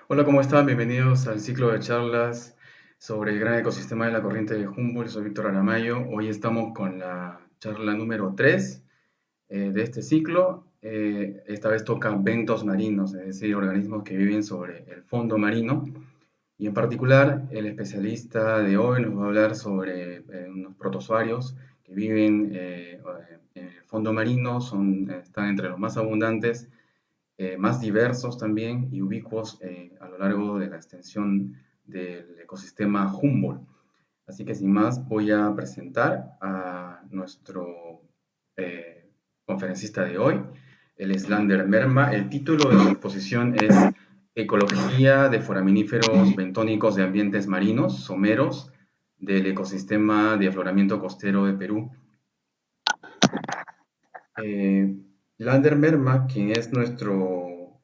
Hola, ¿cómo están? Bienvenidos al ciclo de charlas sobre el gran ecosistema de la corriente de Humboldt. Soy Víctor Aramayo. Hoy estamos con la charla número 3 de este ciclo. Esta vez toca bentos marinos, es decir, organismos que viven sobre el fondo marino. Y en particular, el especialista de hoy nos va a hablar sobre unos protozoarios que viven en el fondo marino, están entre los más abundantes, más diversos también y ubicuos a lo largo de la extensión del ecosistema Humboldt. Así que sin más voy a presentar a nuestro eh, conferencista de hoy. Él es Lander Merma. El título de su exposición es Ecología de foraminíferos bentónicos de ambientes marinos, someros, del ecosistema de afloramiento costero de Perú. Eh, Lander Merma, quien es nuestro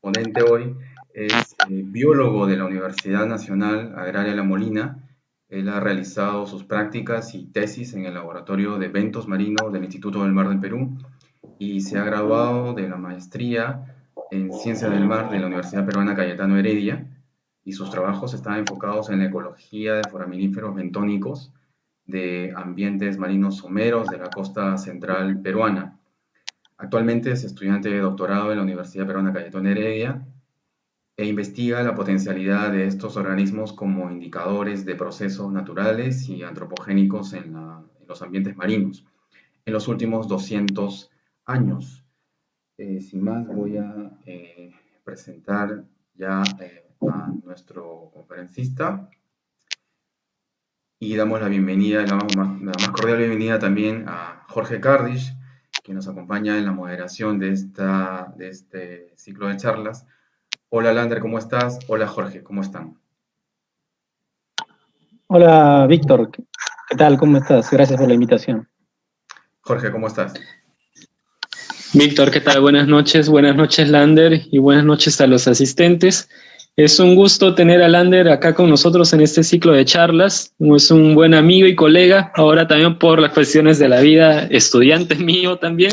ponente hoy, es biólogo de la Universidad Nacional Agraria La Molina. Él ha realizado sus prácticas y tesis en el Laboratorio de Eventos Marinos del Instituto del Mar del Perú y se ha graduado de la maestría en Ciencias del Mar de la Universidad Peruana Cayetano Heredia, y sus trabajos están enfocados en la ecología de foraminíferos bentónicos de ambientes marinos someros de la costa central peruana. Actualmente es estudiante de doctorado en la Universidad Peruana Cayetano Heredia e investiga la potencialidad de estos organismos como indicadores de procesos naturales y antropogénicos en los ambientes marinos en los últimos 200 años. Sin más, voy a presentar ya a nuestro conferencista y damos la bienvenida, la más cordial bienvenida también a Jorge Cardish, que nos acompaña en la moderación de este ciclo de charlas. Hola Lander, ¿cómo estás? Hola Jorge, ¿cómo están? Hola Víctor, ¿qué tal? ¿Cómo estás? Gracias por la invitación. Jorge, ¿cómo estás? Víctor, ¿qué tal? Buenas noches Lander y buenas noches a los asistentes. Es un gusto tener a Lander acá con nosotros en este ciclo de charlas. Es un buen amigo y colega, ahora también por las cuestiones de la vida, estudiante mío también.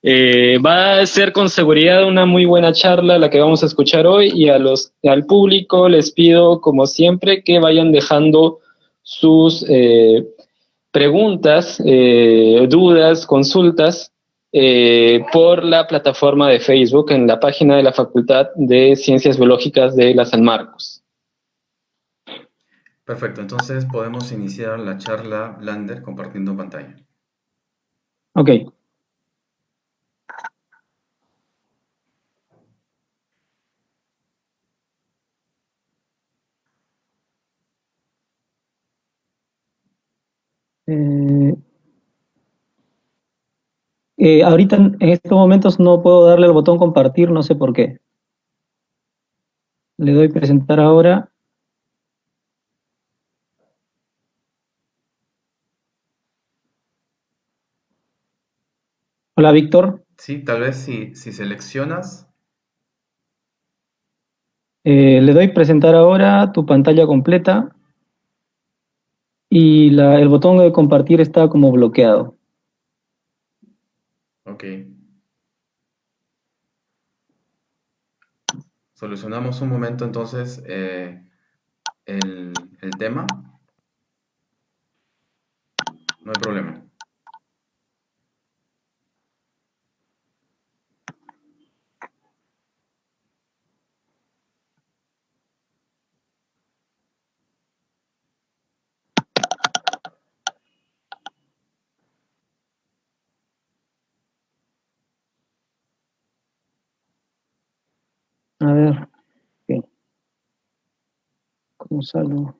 Va a ser con seguridad una muy buena charla la que vamos a escuchar hoy y al público les pido, como siempre, que vayan dejando sus preguntas, dudas, consultas por la plataforma de Facebook en la página de la Facultad de Ciencias Biológicas de la San Marcos. Perfecto, entonces podemos iniciar la charla Lander compartiendo pantalla. Ok, eh, ahorita en estos momentos no puedo darle el botón compartir, no sé por qué. Le doy presentar ahora. Hola Víctor. Sí, tal vez si seleccionas. Le doy presentar ahora tu pantalla completa y el botón de compartir está como bloqueado. Ok, solucionamos un momento entonces el tema, no hay problema. A ver, ok, ¿cómo salgo?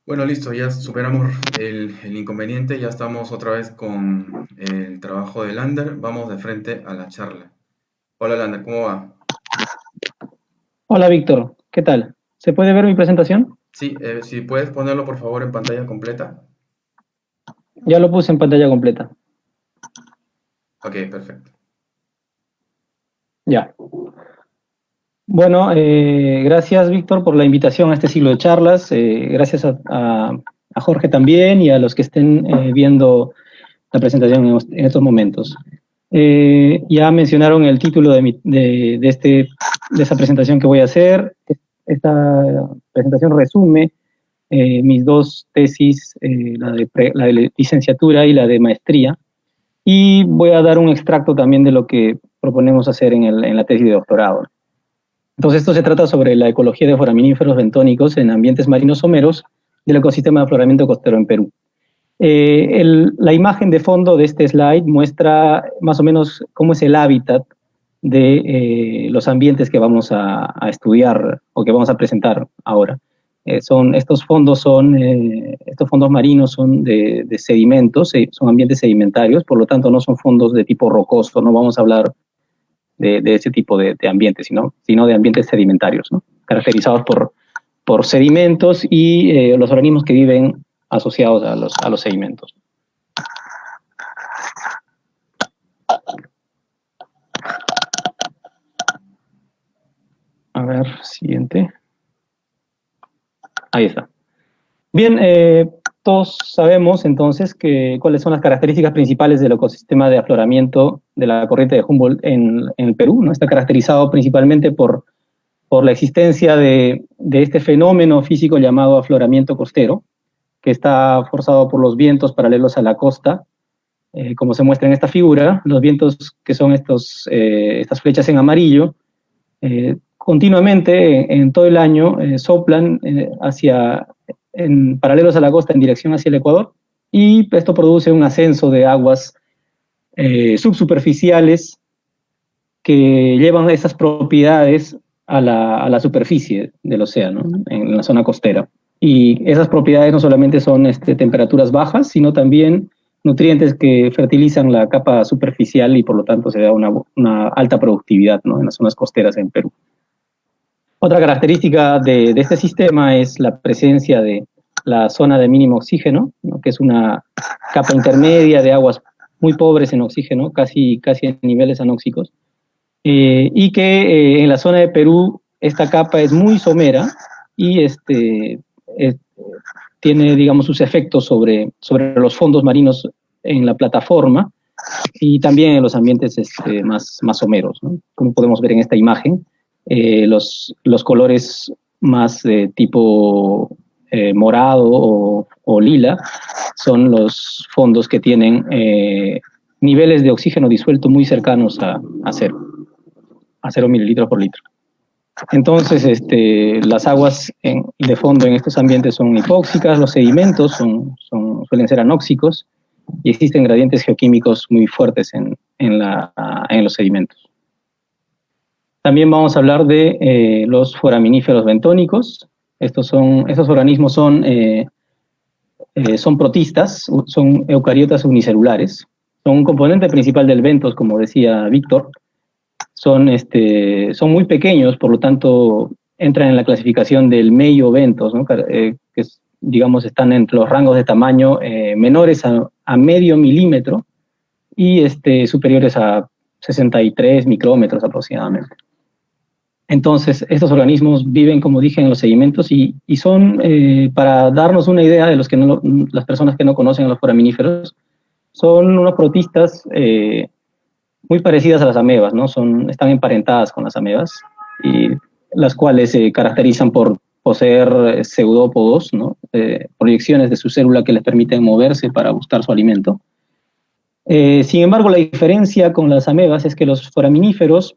Bueno, listo, ya superamos el inconveniente, ya estamos otra vez con el trabajo de Lander. Vamos de frente a la charla. Hola Lander, ¿cómo va? Hola Víctor, ¿qué tal? ¿Se puede ver mi presentación? Sí, si puedes ponerlo por favor en pantalla completa. Ya lo puse en pantalla completa. Ok, perfecto. Ya. Bueno, gracias Víctor por la invitación a este ciclo de charlas. Gracias a Jorge también y a los que estén viendo la presentación en estos momentos. Ya mencionaron el título de esta presentación que voy a hacer. Esta presentación resume mis dos tesis, la de licenciatura y la de maestría. Y voy a dar un extracto también de lo que proponemos hacer en la tesis de doctorado. Entonces, esto se trata sobre la ecología de foraminíferos bentónicos en ambientes marinos someros del ecosistema de afloramiento costero en Perú. La imagen de fondo de este slide muestra más o menos cómo es el hábitat de los ambientes que vamos a estudiar o que vamos a presentar ahora. Estos fondos marinos son de sedimentos, son ambientes sedimentarios, por lo tanto no son fondos de tipo rocoso, no vamos a hablar de ese tipo de ambientes, sino de ambientes sedimentarios, ¿no? Caracterizados por sedimentos y los organismos que viven asociados a los sedimentos. A ver, siguiente. Ahí está. Bien, todos sabemos entonces cuáles son las características principales del ecosistema de afloramiento de la corriente de Humboldt en el Perú, ¿no? Está caracterizado principalmente por la existencia de este fenómeno físico llamado afloramiento costero, que está forzado por los vientos paralelos a la costa, como se muestra en esta figura, los vientos que son estas flechas en amarillo, continuamente en todo el año soplan paralelos a la costa en dirección hacia el Ecuador, y esto produce un ascenso de aguas subsuperficiales que llevan esas propiedades a la superficie del océano, en la zona costera. Y esas propiedades no solamente son temperaturas bajas, sino también nutrientes que fertilizan la capa superficial y por lo tanto se da una alta productividad, ¿no?, en las zonas costeras en Perú. Otra característica de este sistema es la presencia de la zona de mínimo oxígeno, ¿no?, que es una capa intermedia de aguas muy pobres en oxígeno, casi en niveles anóxicos, y que en la zona de Perú esta capa es muy somera y tiene, digamos, sus efectos sobre los fondos marinos en la plataforma y también en los ambientes más someros, ¿no? Como podemos ver en esta imagen, los colores más de tipo morado o lila son los fondos que tienen niveles de oxígeno disuelto muy cercanos a cero mililitros por litro. Entonces, las aguas de fondo en estos ambientes son hipóxicas, los sedimentos suelen ser anóxicos y existen gradientes geoquímicos muy fuertes en los sedimentos. También vamos a hablar de los foraminíferos bentónicos. Estos organismos son protistas, son eucariotas unicelulares. Son un componente principal del bentos, como decía Víctor. Son muy pequeños, por lo tanto entran en la clasificación del meiobentos, ¿no?, que digamos están entre los rangos de tamaño menores a medio milímetro y superiores a 63 micrómetros aproximadamente. Entonces, estos organismos viven, como dije, en los sedimentos y son, para darnos una idea de las personas que no conocen a los foraminíferos, son unos protistas muy parecidas a las amebas, ¿no? Están emparentadas con las amebas, y las cuales se caracterizan por poseer pseudópodos, ¿no?, proyecciones de su célula que les permiten moverse para buscar su alimento. Sin embargo, la diferencia con las amebas es que los foraminíferos,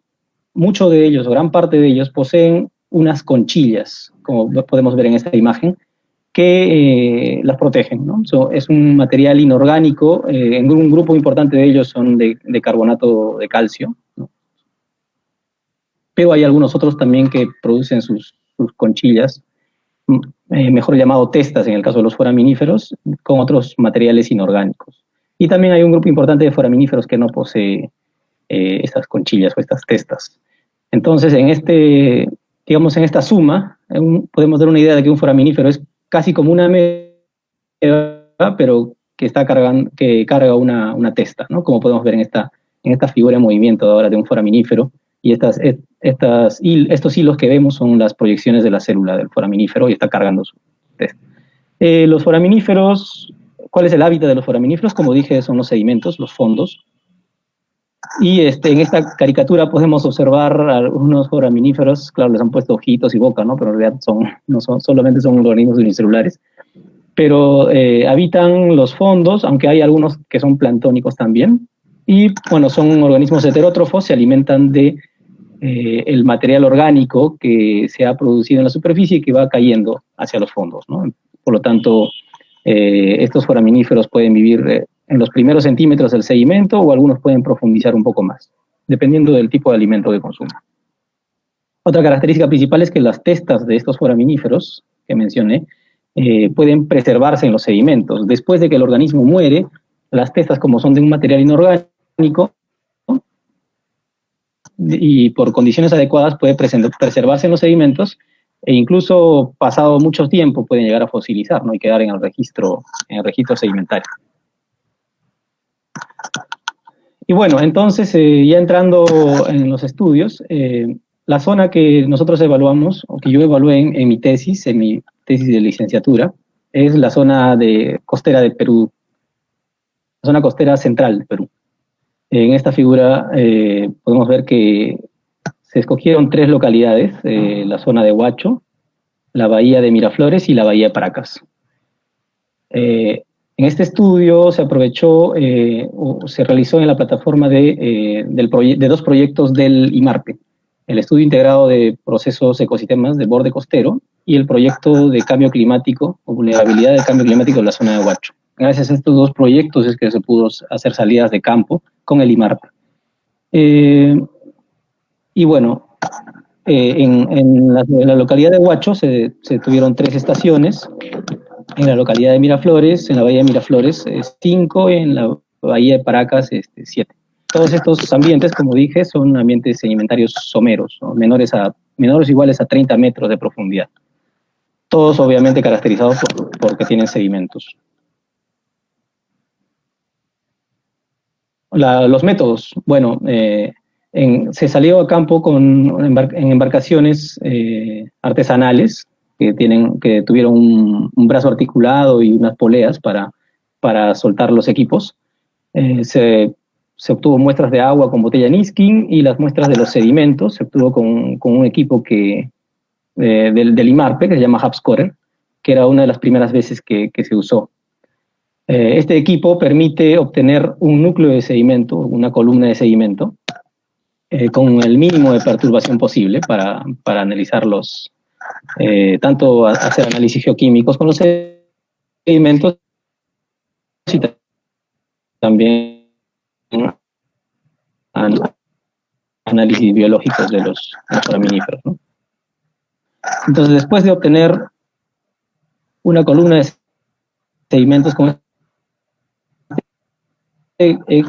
muchos de ellos, o gran parte de ellos, poseen unas conchillas, como podemos ver en esta imagen, que las protegen, ¿no? Es un material inorgánico, un grupo importante de ellos son de carbonato de calcio, ¿no? Pero hay algunos otros también que producen sus conchillas mejor llamado testas en el caso de los foraminíferos, con otros materiales inorgánicos. Y también hay un grupo importante de foraminíferos que no posee estas conchillas o estas testas. Entonces, digamos, en esta suma, podemos dar una idea de que un foraminífero es casi como una ameba, pero que carga una testa, ¿no? Como podemos ver en esta figura en movimiento ahora de un foraminífero. Y estos hilos que vemos son las proyecciones de la célula del foraminífero y está cargando su testa. Los foraminíferos, ¿cuál es el hábitat de los foraminíferos? Como dije, son los sedimentos, los fondos. Y en esta caricatura podemos observar algunos foraminíferos, claro, les han puesto ojitos y boca, ¿no? Pero en realidad solamente son organismos unicelulares. Pero habitan los fondos, aunque hay algunos que son planctónicos también. Y, bueno, son organismos heterótrofos, se alimentan de el material orgánico que se ha producido en la superficie y que va cayendo hacia los fondos, ¿no? Por lo tanto, estos foraminíferos pueden vivir en los primeros centímetros del sedimento o algunos pueden profundizar un poco más, dependiendo del tipo de alimento que consumen. Otra característica principal es que las testas de estos foraminíferos que mencioné pueden preservarse en los sedimentos. Después de que el organismo muere, las testas, como son de un material inorgánico, y por condiciones adecuadas puede preservarse en los sedimentos e incluso pasado mucho tiempo pueden llegar a fosilizar, ¿no? Y quedar en el registro sedimentario. Y bueno, entonces ya entrando en los estudios, la zona que nosotros evaluamos, o que yo evalué en mi tesis de licenciatura, es la zona costera de Perú, la zona costera central de Perú. En esta figura podemos ver que se escogieron 3 localidades, la zona de Huacho, la bahía de Miraflores y la bahía de Paracas. En este estudio se aprovechó, o se realizó en la plataforma de 2 proyectos del IMARPE, el Estudio Integrado de Procesos Ecosistemas de Borde Costero y el Proyecto de Cambio Climático o Vulnerabilidad del Cambio Climático de la zona de Huacho. Gracias a estos 2 proyectos es que se pudo hacer salidas de campo con el IMARPE. Y bueno, en la localidad de Huacho se tuvieron 3 estaciones, en la localidad de Miraflores, en la bahía de Miraflores, 5, en la bahía de Paracas, 7. Todos estos ambientes, como dije, son ambientes sedimentarios someros, ¿no? menores o iguales a 30 metros de profundidad. Todos obviamente caracterizados porque tienen sedimentos. Los métodos, bueno, se salió a campo en embarcaciones artesanales que tuvieron un brazo articulado y unas poleas para soltar los equipos. Se obtuvo muestras de agua con botella Niskin y las muestras de los sedimentos se obtuvo con un equipo del IMARPE, que se llama HubScorer, que era una de las primeras veces que se usó. Este equipo permite obtener un núcleo de sedimento, una columna de sedimento, con el mínimo de perturbación posible para analizarlos, tanto hacer análisis geoquímicos con los sedimentos y también análisis biológicos de los foraminíferos, ¿no? Entonces, después de obtener una columna de sedimentos con este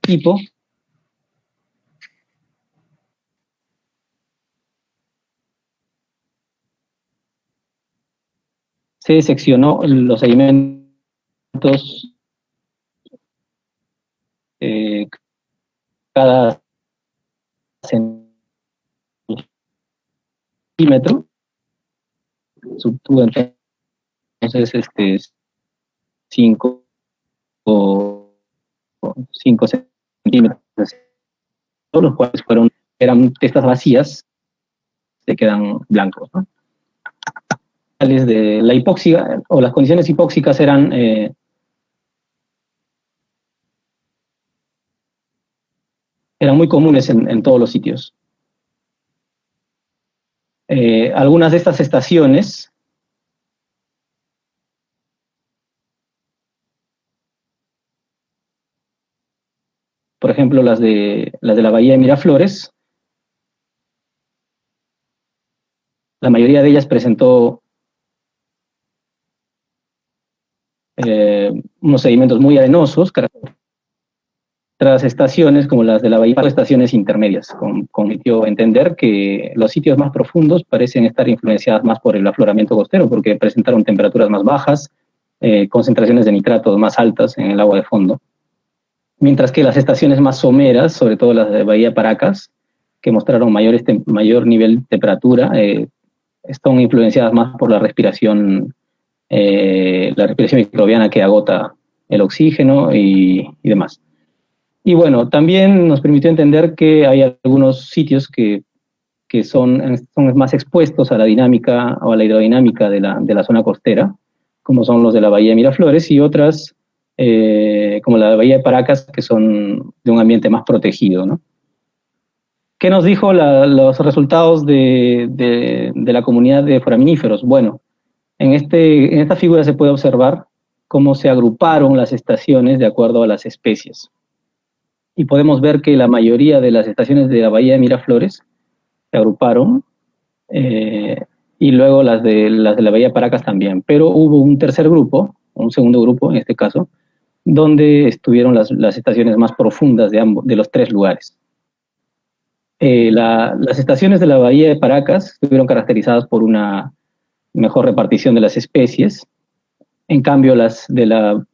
equipo, se seccionó los sedimentos cada centímetro, subtuvo entonces 5 centímetros, los cuales eran testas vacías, se quedan blancos, ¿no? De la hipóxia, o las condiciones hipóxicas eran muy comunes en todos los sitios. Algunas de estas estaciones por ejemplo las de la bahía de Miraflores, la mayoría de ellas presentó unos sedimentos muy arenosos, otras estaciones como las de la bahía, estaciones intermedias, convirtió entender que los sitios más profundos parecen estar influenciados más por el afloramiento costero, porque presentaron temperaturas más bajas, concentraciones de nitratos más altas en el agua de fondo, mientras que las estaciones más someras, sobre todo las de Bahía Paracas, que mostraron mayor nivel de temperatura, están influenciadas más por la respiración microbiana que agota el oxígeno y demás. Y bueno, también nos permitió entender que hay algunos sitios que son más expuestos a la dinámica o a la hidrodinámica de la zona costera, como son los de la Bahía de Miraflores, y otras, como la Bahía de Paracas, que son de un ambiente más protegido, ¿no? ¿Qué nos dijo los resultados de la comunidad de foraminíferos? Bueno, en esta figura se puede observar cómo se agruparon las estaciones de acuerdo a las especies. Y podemos ver que la mayoría de las estaciones de la Bahía de Miraflores se agruparon, y luego las de la Bahía de Paracas también. Pero hubo un tercer grupo, un segundo grupo en este caso, donde estuvieron las estaciones más profundas de los tres lugares. Las estaciones de la Bahía de Paracas estuvieron caracterizadas por una mejor repartición de las especies. En cambio, la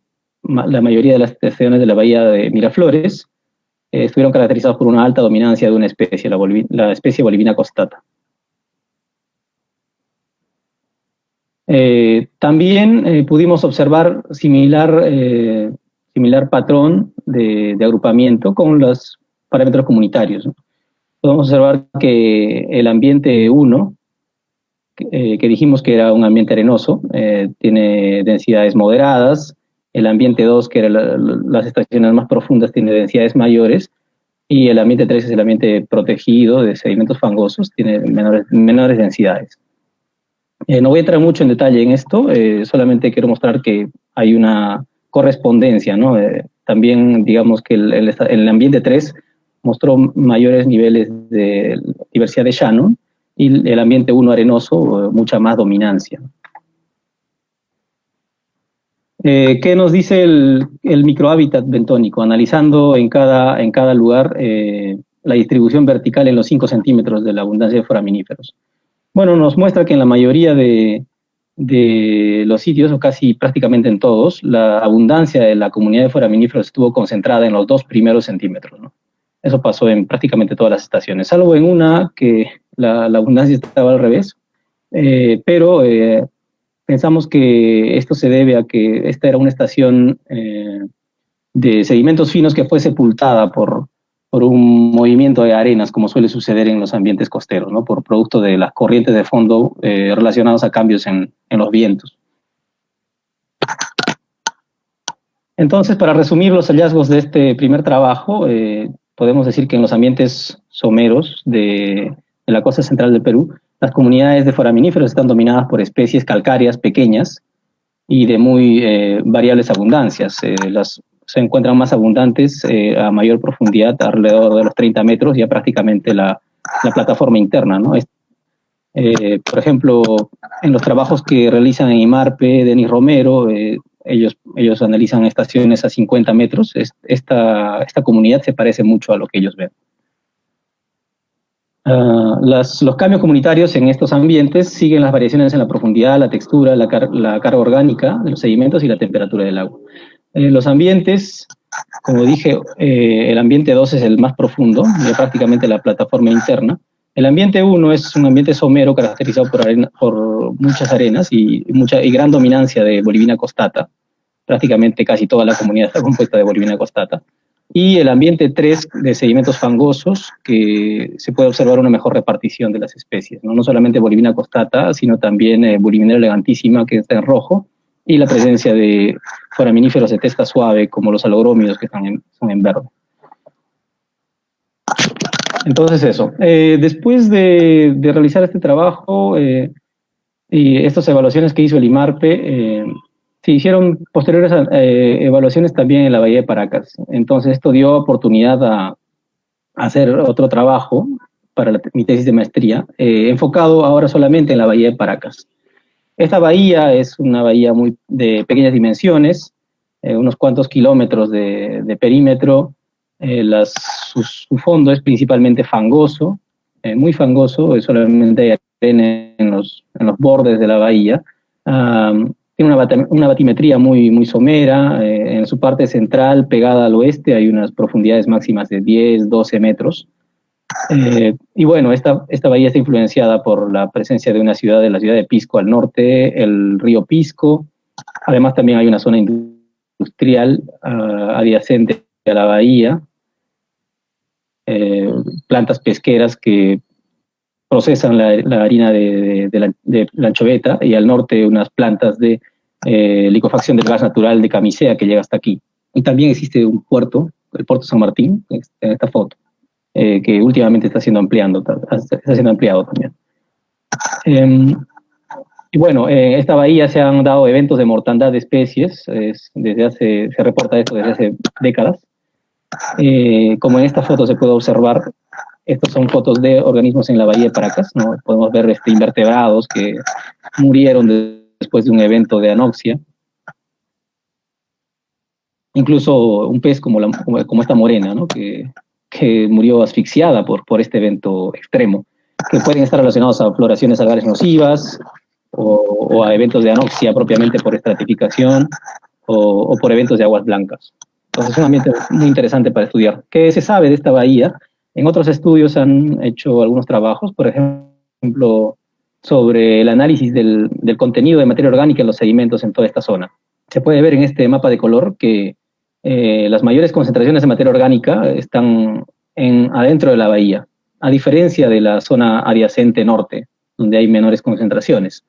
mayoría de las estaciones de la Bahía de Miraflores estuvieron caracterizadas por una alta dominancia de una especie, la especie Bolivina costata. También pudimos observar similar patrón de agrupamiento con los parámetros comunitarios, ¿no? Podemos observar que el ambiente 1, que dijimos que era un ambiente arenoso, tiene densidades moderadas. El ambiente 2, que eran las estaciones más profundas, tiene densidades mayores, y el ambiente 3 es el ambiente protegido de sedimentos fangosos, tiene menores densidades. No voy a entrar mucho en detalle en esto, solamente quiero mostrar que hay una correspondencia, ¿no? También digamos que el ambiente 3 mostró mayores niveles de diversidad de Shannon, y el ambiente 1 arenoso, mucha más dominancia. ¿Qué nos dice el microhábitat bentónico? Analizando en cada lugar la distribución vertical en los 5 centímetros de la abundancia de foraminíferos. Bueno, nos muestra que en la mayoría de los sitios, o casi prácticamente en todos, la abundancia de la comunidad de foraminíferos estuvo concentrada en los 2 primeros centímetros, ¿no? Eso pasó en prácticamente todas las estaciones, salvo en una que la abundancia estaba al revés, pero pensamos que esto se debe a que esta era una estación de sedimentos finos que fue sepultada por un movimiento de arenas, como suele suceder en los ambientes costeros, ¿no? Por producto de las corrientes de fondo relacionadas a cambios en los vientos. Entonces, para resumir los hallazgos de este primer trabajo, podemos decir que en los ambientes someros de la costa central del Perú, las comunidades de foraminíferos están dominadas por especies calcáreas pequeñas y de muy variables abundancias. Se encuentran más abundantes a mayor profundidad, alrededor de los 30 metros, ya prácticamente la plataforma interna, ¿no? Por ejemplo, en los trabajos que realizan en IMARPE, Denis Romero, ellos analizan estaciones a 50 metros. Esta comunidad se parece mucho a lo que ellos ven. Los cambios comunitarios en estos ambientes siguen las variaciones en la profundidad, la textura, la carga orgánica de los sedimentos y la temperatura del agua. Los ambientes, como dije, el ambiente 2 es el más profundo, prácticamente la plataforma interna. El ambiente 1 es un ambiente somero caracterizado por muchas arenas y gran dominancia de Bolivina costata. Prácticamente casi toda la comunidad está compuesta de Bolivina costata. Y el ambiente 3 de sedimentos fangosos, que se puede observar una mejor repartición de las especies, ¿no? No solamente Bolivina costata, sino también Bolivinera elegantísima, que está en rojo, y la presencia de foraminíferos de testa suave, como los alogrómidos, que son en verde. Entonces eso. Después de realizar este trabajo y estas evaluaciones que hizo el IMARPE, se hicieron posteriores evaluaciones también en la Bahía de Paracas. Entonces esto dio oportunidad a hacer otro trabajo para mi tesis de maestría, enfocado ahora solamente en la Bahía de Paracas. Esta bahía es una bahía muy de pequeñas dimensiones, unos cuantos kilómetros de perímetro. Su fondo es principalmente fangoso, muy fangoso, solamente hay arena en los bordes de la bahía. Tiene una batimetría muy somera. En su parte central, pegada al oeste, hay unas profundidades máximas de 10, 12 metros. Y bueno, esta bahía está influenciada por la presencia de la ciudad de Pisco al norte, el río Pisco. Además, también hay una zona industrial adyacente a la bahía, plantas pesqueras que procesan la harina de la anchoveta, y al norte unas plantas de licuefacción del gas natural de Camisea que llega hasta aquí. Y también existe un puerto, el puerto San Martín, en esta foto, que últimamente está siendo ampliado también. Y bueno, en esta bahía se han dado eventos de mortandad de especies, se reporta esto desde hace décadas. Como en esta foto se puede observar, estas son fotos de organismos en la bahía de Paracas, ¿no? Podemos ver invertebrados que murieron después de un evento de anoxia. Incluso un pez como esta morena, ¿no? que murió asfixiada por este evento extremo, que pueden estar relacionados a floraciones algares nocivas o a eventos de anoxia propiamente por estratificación o por eventos de aguas blancas. Entonces es un ambiente muy interesante para estudiar. ¿Qué se sabe de esta bahía? En otros estudios han hecho algunos trabajos, por ejemplo, sobre el análisis del contenido de materia orgánica en los sedimentos en toda esta zona. Se puede ver en este mapa de color que las mayores concentraciones de materia orgánica están adentro de la bahía, a diferencia de la zona adyacente norte, donde hay menores concentraciones.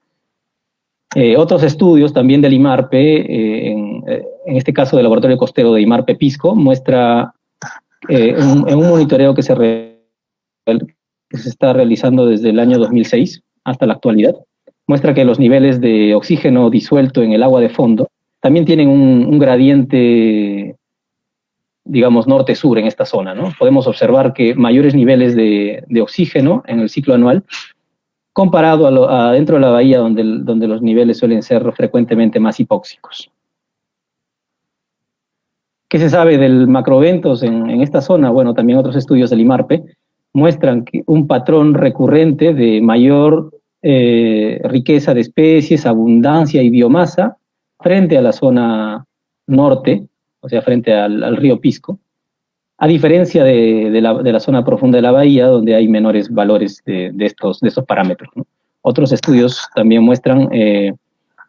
Otros estudios también del IMARPE, en este caso del laboratorio costero de IMARPE Pisco, muestra en un monitoreo que se está realizando desde el año 2006 hasta la actualidad, muestra que los niveles de oxígeno disuelto en el agua de fondo también tienen un gradiente, digamos, norte-sur en esta zona, ¿no? Podemos observar que mayores niveles de oxígeno en el ciclo anual, comparado a dentro de la bahía, donde los niveles suelen ser frecuentemente más hipóxicos. ¿Qué se sabe del macroventos en esta zona? Bueno, también otros estudios del IMARPE muestran que un patrón recurrente de mayor riqueza de especies, abundancia y biomasa frente a la zona norte, o sea, frente al río Pisco, a diferencia de la zona profunda de la bahía, donde hay menores valores de estos parámetros, ¿no? Otros estudios también muestran,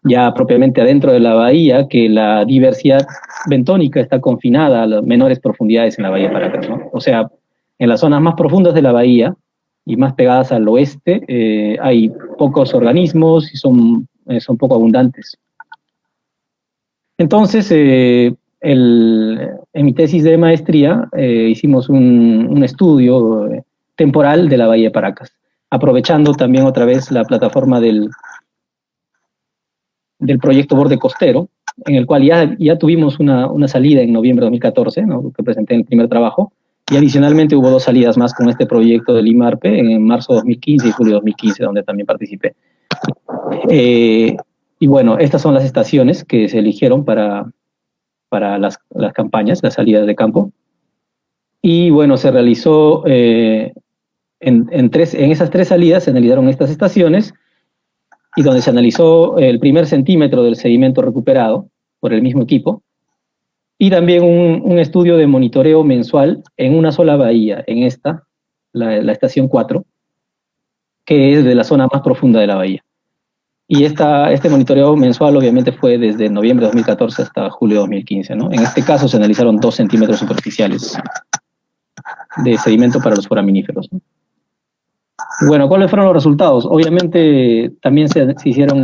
ya propiamente adentro de la bahía, que la diversidad bentónica está confinada a las menores profundidades en la bahía de Paracas, ¿no? O sea, en las zonas más profundas de la bahía y más pegadas al oeste, hay pocos organismos y son poco abundantes. Entonces, en mi tesis de maestría hicimos un estudio temporal de la bahía de Paracas, aprovechando también otra vez la plataforma del proyecto Borde Costero, en el cual ya tuvimos una salida en noviembre de 2014, ¿no? Que presenté en el primer trabajo, y adicionalmente hubo 2 salidas más con este proyecto del IMARPE en marzo de 2015 y julio de 2015, donde también participé. Y bueno, estas son las estaciones que se eligieron para las campañas, las salidas de campo. Y bueno, se realizó, en esas 3 salidas se analizaron estas estaciones, y donde se analizó el primer centímetro del sedimento recuperado por el mismo equipo, y también un estudio de monitoreo mensual en una sola bahía, en esta, la estación 4, que es de la zona más profunda de la bahía. Y este monitoreo mensual obviamente fue desde noviembre de 2014 hasta julio de 2015, ¿no? En este caso se analizaron 2 centímetros superficiales de sedimento para los foraminíferos, ¿no? Bueno, ¿cuáles fueron los resultados? Obviamente también se hicieron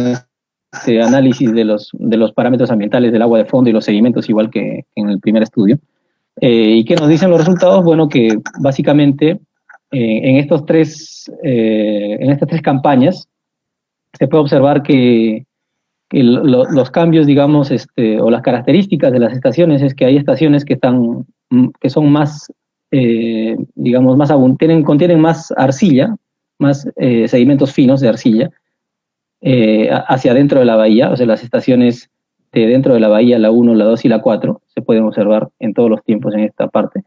análisis de los parámetros ambientales del agua de fondo y los sedimentos, igual que en el primer estudio. ¿Y qué nos dicen los resultados? Bueno, que básicamente en estas 3 campañas se puede observar que los cambios, digamos, o las características de las estaciones es que hay estaciones que son más, digamos, contienen más arcilla, más sedimentos finos de arcilla, hacia dentro de la bahía, o sea, las estaciones de dentro de la bahía, la 1, la 2 y la 4, se pueden observar en todos los tiempos en esta parte.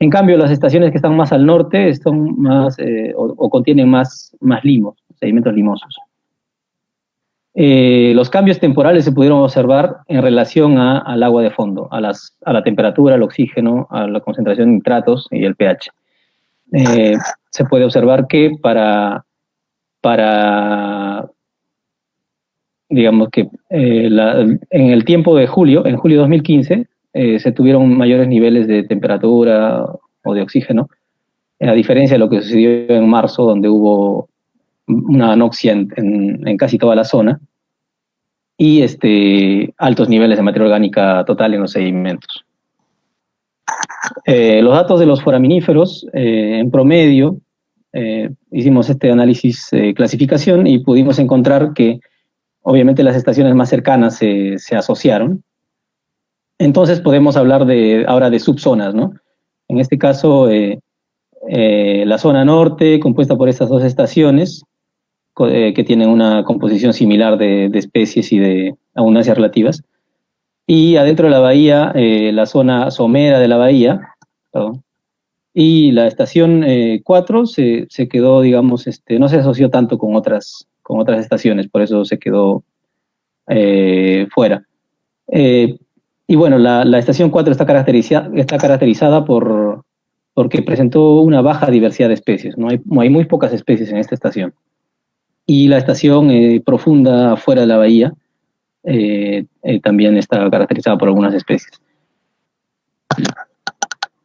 En cambio, las estaciones que están más al norte son más, o contienen más limos, sedimentos limosos. Los cambios temporales se pudieron observar en relación al agua de fondo, a la temperatura, al oxígeno, a la concentración de nitratos y el pH. Se puede observar que digamos que en el tiempo de julio, en julio de 2015, se tuvieron mayores niveles de temperatura o de oxígeno, a diferencia de lo que sucedió en marzo, donde hubo una anoxia en casi toda la zona, y altos niveles de materia orgánica total en los sedimentos. Los datos de los foraminíferos, en promedio, hicimos este análisis clasificación y pudimos encontrar que obviamente las estaciones más cercanas se asociaron. Entonces podemos hablar ahora de subzonas, ¿no? En este caso, la zona norte, compuesta por estas dos estaciones, que tienen una composición similar de especies y de abundancias relativas. Y adentro de la bahía, la zona somera de la bahía, perdón, y la estación 4 se quedó, digamos, no se asoció tanto con otras estaciones, por eso se quedó fuera. Y bueno, la estación 4 está caracterizada porque presentó una baja diversidad de especies, ¿no? Hay muy pocas especies en esta estación. Y la estación profunda fuera de la bahía también está caracterizada por algunas especies.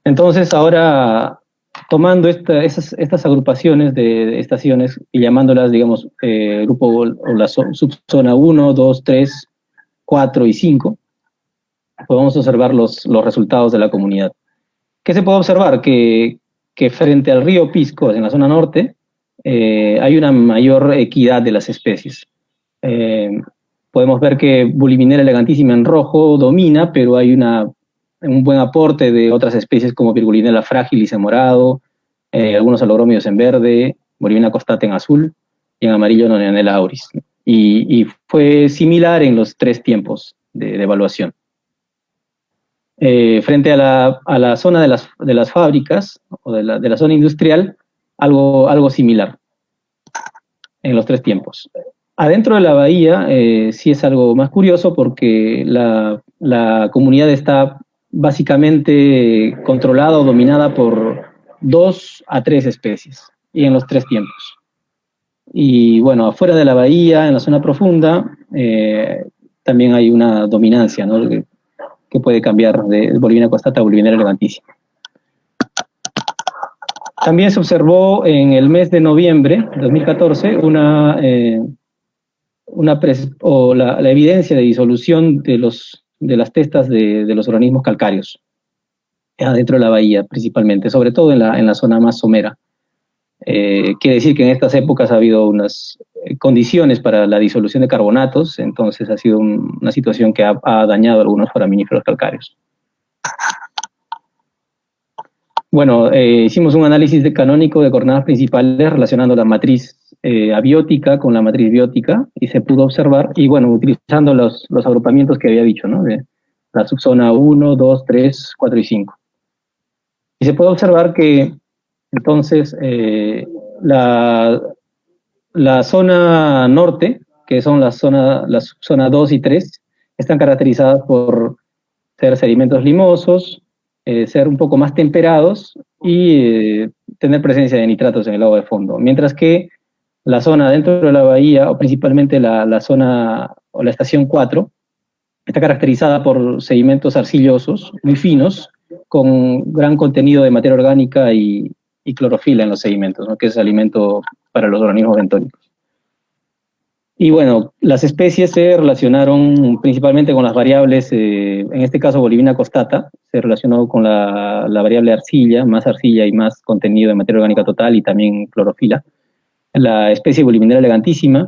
Entonces, ahora, tomando estas agrupaciones de estaciones y llamándolas, digamos, grupo o la subzona 1, 2, 3, 4 y 5, podemos observar los resultados de la comunidad. ¿Qué se puede observar? Que frente al río Pisco, en la zona norte, hay una mayor equidad de las especies. Podemos ver que Buliminera elegantísima en rojo domina, pero hay un buen aporte de otras especies como Virgulinella fragilis en morado, algunos alogrómidos en verde, Bulimina costata en azul y en amarillo Nonionella auris. Y fue similar en los 3 tiempos de evaluación. Frente a la zona de las fábricas o de la zona industrial, algo similar en los 3 tiempos. Adentro de la bahía sí es algo más curioso porque la comunidad está básicamente controlada o dominada por 2 a 3 especies y en los 3 tiempos. Y bueno, afuera de la bahía, en la zona profunda, también hay una dominancia, ¿no? Que puede cambiar de Bolivina costata a Bolivinera elegantísima. También se observó en el mes de noviembre de 2014 la evidencia de disolución de las testas de los organismos calcáreos adentro de la bahía principalmente, sobre todo en la zona más somera. Quiere decir que en estas épocas ha habido unas condiciones para la disolución de carbonatos, entonces ha sido una situación que ha dañado algunos foraminíferos calcáreos. Bueno, hicimos un análisis canónico de coordenadas principales relacionando la matriz abiótica con la matriz biótica y se pudo observar, y bueno, utilizando los agrupamientos que había dicho, ¿no? De la subzona 1, 2, 3, 4 y 5. Y se puede observar que entonces la zona norte, que son la subzona 2 y 3, están caracterizadas por ser sedimentos limosos, ser un poco más temperados y tener presencia de nitratos en el agua de fondo. Mientras que la zona dentro de la bahía, o principalmente la zona o la estación 4, está caracterizada por sedimentos arcillosos, muy finos, con gran contenido de materia orgánica y clorofila en los sedimentos, ¿no? Que es alimento para los organismos bentónicos. Y bueno, las especies se relacionaron principalmente con las variables, en este caso Bolivina costata, se relacionó con la variable arcilla y más contenido de materia orgánica total y también clorofila. La especie Buliminera elegantísima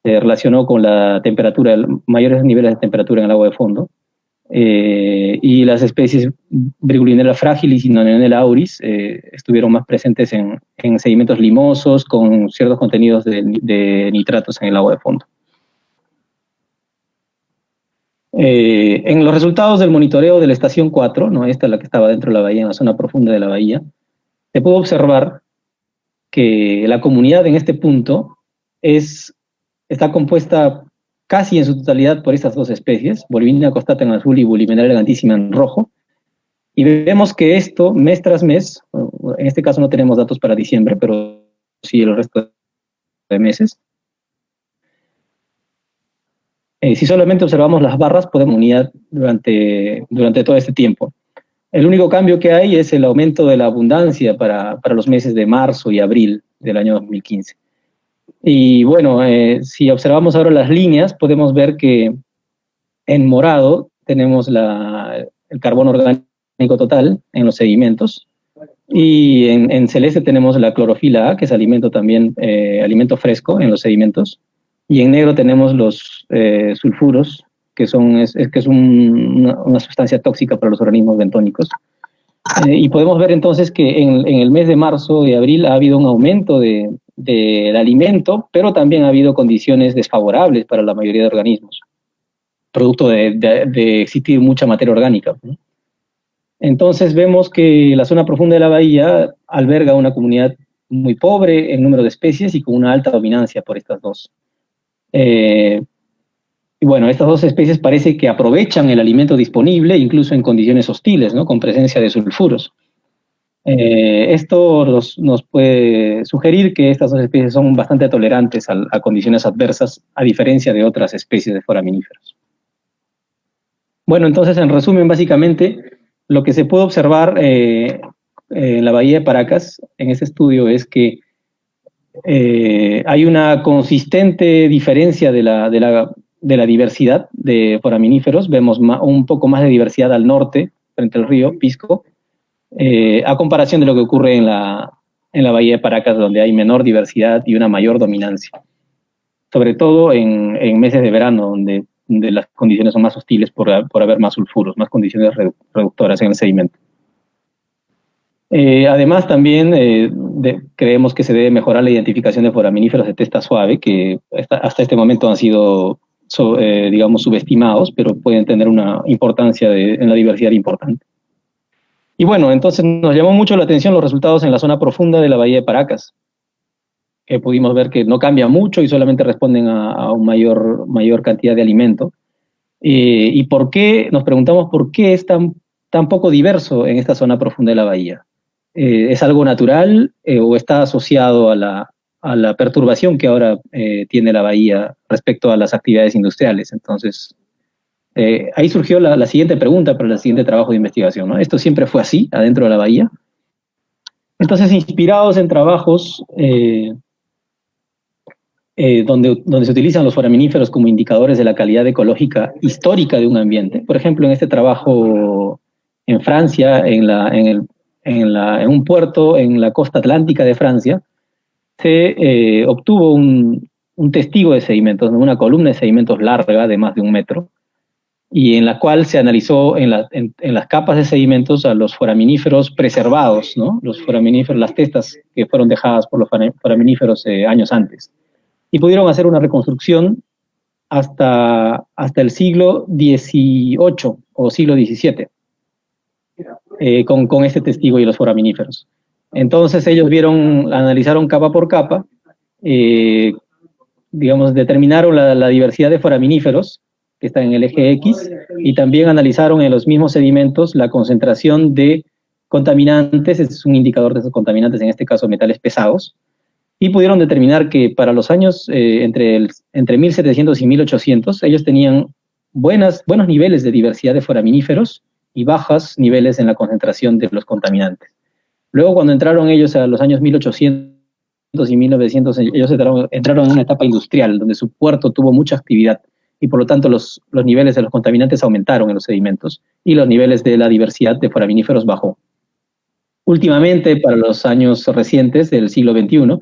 se relacionó con la temperatura, mayores niveles de temperatura en el agua de fondo. Y las especies Virgulinella fragilis y Nonionella auris estuvieron más presentes en sedimentos limosos con ciertos contenidos de nitratos en el agua de fondo. En los resultados del monitoreo de la estación 4, ¿no? Esta es la que estaba dentro de la bahía, en la zona profunda de la bahía, se pudo observar que la comunidad en este punto está compuesta casi en su totalidad por estas dos especies, Bolivinia costata en azul y Bulimenaria elegantísima en rojo, y vemos que esto, mes tras mes, en este caso no tenemos datos para diciembre, pero sí el resto de meses, si solamente observamos las barras, podemos unir durante todo este tiempo. El único cambio que hay es el aumento de la abundancia para los meses de marzo y abril del año 2015. Y bueno, si observamos ahora las líneas, podemos ver que en morado tenemos el carbono orgánico total en los sedimentos, y en celeste tenemos la clorofila A, que es alimento también, alimento fresco en los sedimentos, y en negro tenemos los sulfuros, que es una sustancia tóxica para los organismos bentónicos. Y podemos ver entonces que en el mes de marzo y abril ha habido un aumento del alimento, pero también ha habido condiciones desfavorables para la mayoría de organismos, producto de existir mucha materia orgánica, ¿no? Entonces vemos que la zona profunda de la bahía alberga una comunidad muy pobre en número de especies y con una alta dominancia por estas dos. Y bueno, estas dos especies parece que aprovechan el alimento disponible incluso en condiciones hostiles, ¿no? Con presencia de sulfuros. Esto nos puede sugerir que estas dos especies son bastante tolerantes a condiciones adversas, a diferencia de otras especies de foraminíferos. Bueno, entonces, en resumen, básicamente, lo que se puede observar en la bahía de Paracas, en este estudio, es que hay una consistente diferencia de la diversidad de foraminíferos. Vemos un poco más de diversidad al norte, frente al río Pisco, a comparación de lo que ocurre en la bahía de Paracas, donde hay menor diversidad y una mayor dominancia. Sobre todo en meses de verano, donde las condiciones son más hostiles por haber más sulfuros, más condiciones reductoras en el sedimento. Además, también creemos que se debe mejorar la identificación de foraminíferos de testa suave, que hasta este momento han sido, digamos, subestimados, pero pueden tener una importancia en la diversidad importante. Y bueno, entonces nos llamó mucho la atención los resultados en la zona profunda de la bahía de Paracas, que pudimos ver que no cambia mucho y solamente responden a una mayor cantidad de alimento. ¿Y por qué? Nos preguntamos por qué es tan poco diverso en esta zona profunda de la bahía. ¿Es algo natural o está asociado a la perturbación que ahora tiene la bahía respecto a las actividades industriales? Entonces, ahí surgió la siguiente pregunta para el siguiente trabajo de investigación, ¿no? ¿Esto siempre fue así, adentro de la bahía? Entonces, inspirados en trabajos donde se utilizan los foraminíferos como indicadores de la calidad ecológica histórica de un ambiente. Por ejemplo, en este trabajo en Francia, en un puerto en la costa atlántica de Francia, se obtuvo un testigo de sedimentos, una columna de sedimentos larga de más de 1 metro, y en la cual se analizó en las capas de sedimentos a los foraminíferos preservados, ¿no? Los foraminíferos, las testas que fueron dejadas por los foraminíferos años antes. Y pudieron hacer una reconstrucción hasta el siglo XVIII o siglo XVII con este testigo y los foraminíferos. Entonces ellos analizaron capa por capa, digamos, determinaron la diversidad de foraminíferos que está en el eje X, y también analizaron en los mismos sedimentos la concentración de contaminantes. Este es un indicador de esos contaminantes, en este caso metales pesados, y pudieron determinar que para los años entre 1700 y 1800 ellos tenían buenos niveles de diversidad de foraminíferos y bajos niveles en la concentración de los contaminantes. Luego, cuando entraron ellos a los años 1800 y 1900, ellos entraron en una etapa industrial donde su puerto tuvo mucha actividad, y por lo tanto los niveles de los contaminantes aumentaron en los sedimentos y los niveles de la diversidad de foraminíferos bajó. Últimamente, para los años recientes del siglo XXI,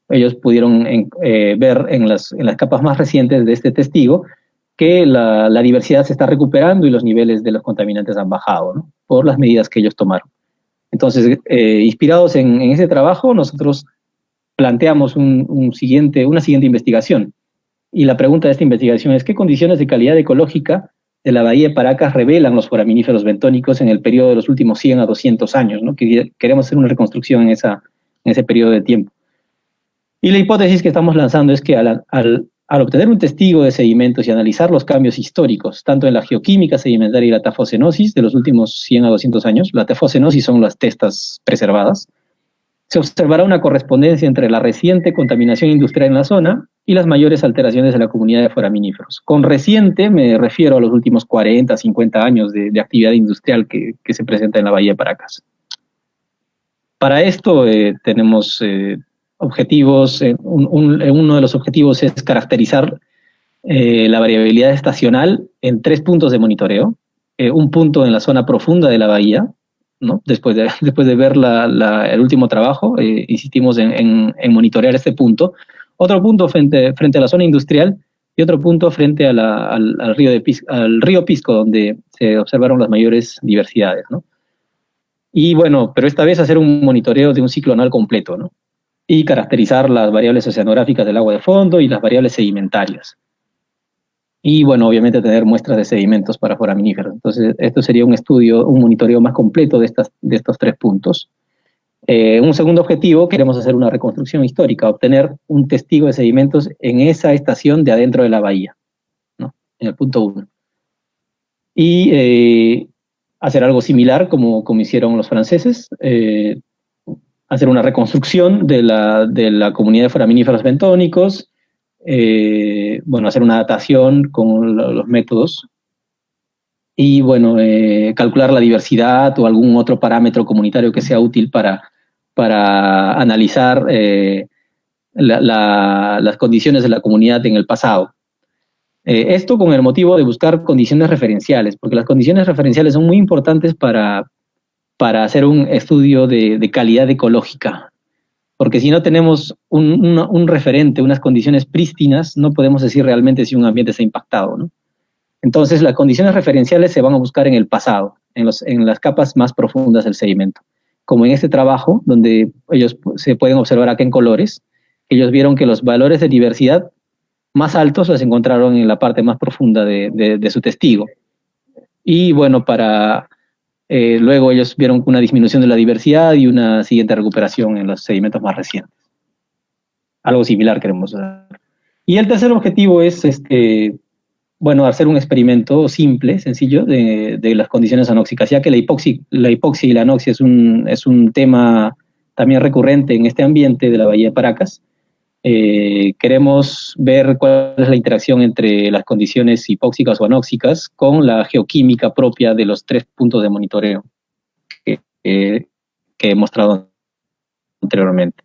ellos pudieron ver en las capas más recientes de este testigo que la diversidad se está recuperando y los niveles de los contaminantes han bajado, ¿no? Por las medidas que ellos tomaron. Entonces, inspirados en ese trabajo, nosotros planteamos una siguiente investigación. Y la pregunta de esta investigación es: ¿qué condiciones de calidad ecológica de la bahía de Paracas revelan los foraminíferos bentónicos en el periodo de los últimos 100 a 200 años, ¿no? Queremos hacer una reconstrucción en ese periodo de tiempo. Y la hipótesis que estamos lanzando es que al obtener un testigo de sedimentos y analizar los cambios históricos, tanto en la geoquímica sedimentaria y la tafocenosis de los últimos 100 a 200 años, la tafocenosis son las testas preservadas, se observará una correspondencia entre la reciente contaminación industrial en la zona y las mayores alteraciones de la comunidad de foraminíferos. Con reciente me refiero a los últimos 40, 50 años de actividad industrial que se presenta en la bahía de Paracas. Para esto tenemos objetivos. Uno de los objetivos es caracterizar la variabilidad estacional en 3 puntos de monitoreo. Un punto en la zona profunda de la bahía, ¿no? Después de ver el último trabajo, insistimos en monitorear este punto. Otro punto frente a la zona industrial y otro punto frente al río Pisco, donde se observaron las mayores diversidades, ¿no? Y bueno, pero esta vez hacer un monitoreo de un ciclo anual completo, ¿no? Y caracterizar las variables oceanográficas del agua de fondo y las variables sedimentarias. Y bueno, obviamente tener muestras de sedimentos para foraminíferos. Entonces, esto sería un estudio, un monitoreo más completo de estos 3 puntos. Un segundo objetivo, queremos hacer una reconstrucción histórica, obtener un testigo de sedimentos en esa estación de adentro de la bahía, ¿no? En el punto 1. Y hacer algo similar como hicieron los franceses, hacer una reconstrucción de la comunidad de foraminíferos bentónicos, bueno, hacer una datación con los métodos y, bueno, calcular la diversidad o algún otro parámetro comunitario que sea útil para analizar las condiciones de la comunidad en el pasado. Esto con el motivo de buscar condiciones referenciales, porque las condiciones referenciales son muy importantes para hacer un estudio de calidad ecológica. Porque si no tenemos un referente, unas condiciones prístinas, no podemos decir realmente si un ambiente está impactado, ¿no? Entonces, las condiciones referenciales se van a buscar en el pasado, en las capas más profundas del sedimento. Como en este trabajo, donde ellos se pueden observar acá en colores, ellos vieron que los valores de diversidad más altos los encontraron en la parte más profunda de su testigo. Y bueno, luego ellos vieron una disminución de la diversidad y una siguiente recuperación en los sedimentos más recientes. Algo similar queremos hacer. Y el tercer objetivo es, bueno, hacer un experimento simple, sencillo, de las condiciones anóxicas, ya que la hipoxia y la anoxia es un tema también recurrente en este ambiente de la bahía de Paracas. Queremos ver cuál es la interacción entre las condiciones hipóxicas o anóxicas con la geoquímica propia de los 3 puntos de monitoreo que he mostrado anteriormente.